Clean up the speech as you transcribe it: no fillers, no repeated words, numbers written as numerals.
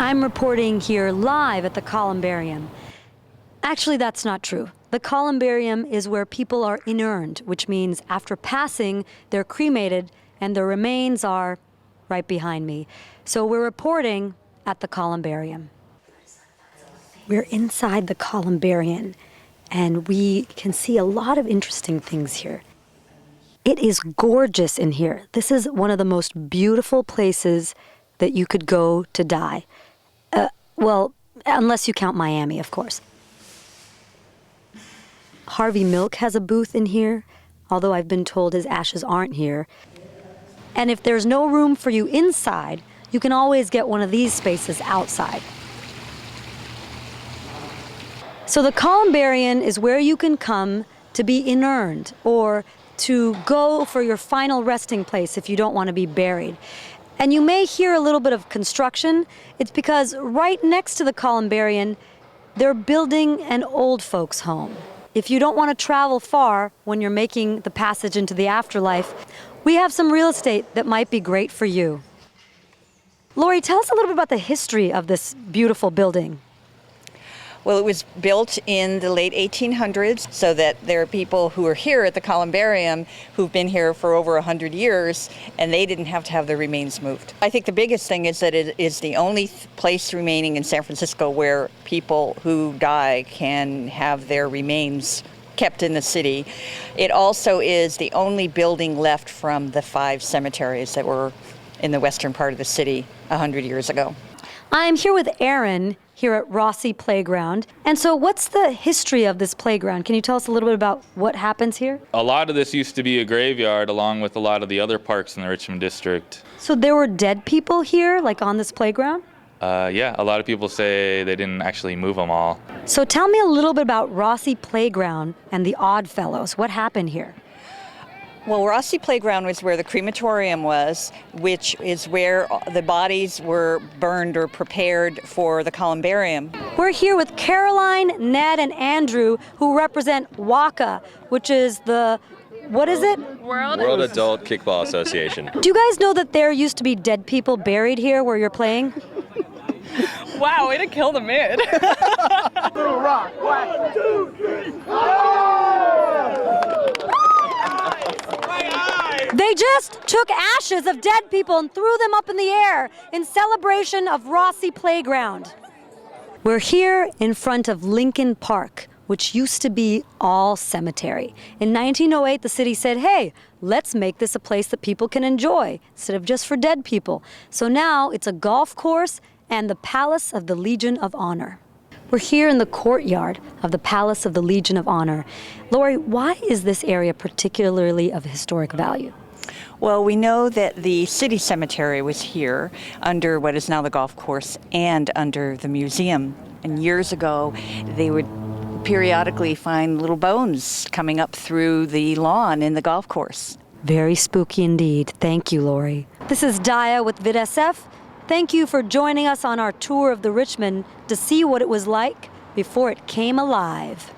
I'm reporting here live at the Columbarium. Actually, that's not true. The Columbarium is where people are inurned, which means after passing, they're cremated and their remains are right behind me. So we're reporting at the Columbarium. We're inside the Columbarium and we can see a lot of interesting things here. It is gorgeous in here. This is one of the most beautiful places that you could go to die. Well, unless you count Miami, of course. Harvey Milk has a booth in here, although I've been told his ashes aren't here. And if there's no room for you inside, you can always get one of these spaces outside. So the Columbarium is where you can come to be inurned or to go for your final resting place if you don't want to be buried. And you may hear a little bit of construction. It's because right next to the Columbarium, they're building an old folks' home. If you don't want to travel far when you're making the passage into the afterlife, we have some real estate that might be great for you. Lori, tell us a little bit about the history of this beautiful building. Well, it was built in the late 1800s so that there are people who are here at the Columbarium who've been here for over 100 years, and they didn't have to have their remains moved. I think the biggest thing is that it is the only place remaining in San Francisco where people who die can have their remains kept in the city. It also is the only building left from the 5 cemeteries that were in the western part of the city 100 years ago. I'm here with Aaron here at Rossi Playground. And so what's the history of this playground? Can you tell us a little bit about what happens here? A lot of this used to be a graveyard along with a lot of the other parks in the Richmond district. So there were dead people here, like on this playground? Yeah, a lot of people say they didn't actually move them all. So tell me a little bit about Rossi Playground and the Odd Fellows. What happened here? Well, Rossi Playground was where the crematorium was, which is where the bodies were burned or prepared for the Columbarium. We're here with Caroline, Ned, and Andrew, who represent WACA, which is the, what is it? World Adult Kickball Association. Do you guys know that there used to be dead people buried here where you're playing? Wow, way to kill the mood. Rock. 1, 2, 3. They just took ashes of dead people and threw them up in the air in celebration of Rossi Playground. We're here in front of Lincoln Park, which used to be all cemetery. In 1908, the city said, hey, let's make this a place that people can enjoy instead of just for dead people. So now it's a golf course and the Palace of the Legion of Honor. We're here in the courtyard of the Palace of the Legion of Honor. Lori, why is this area particularly of historic value? Well, we know that the city cemetery was here under what is now the golf course and under the museum. And years ago, they would periodically find little bones coming up through the lawn in the golf course. Very spooky indeed. Thank you, Lori. This is Daya with VidSF. Thank you for joining us on our tour of the Richmond to see what it was like before it came alive.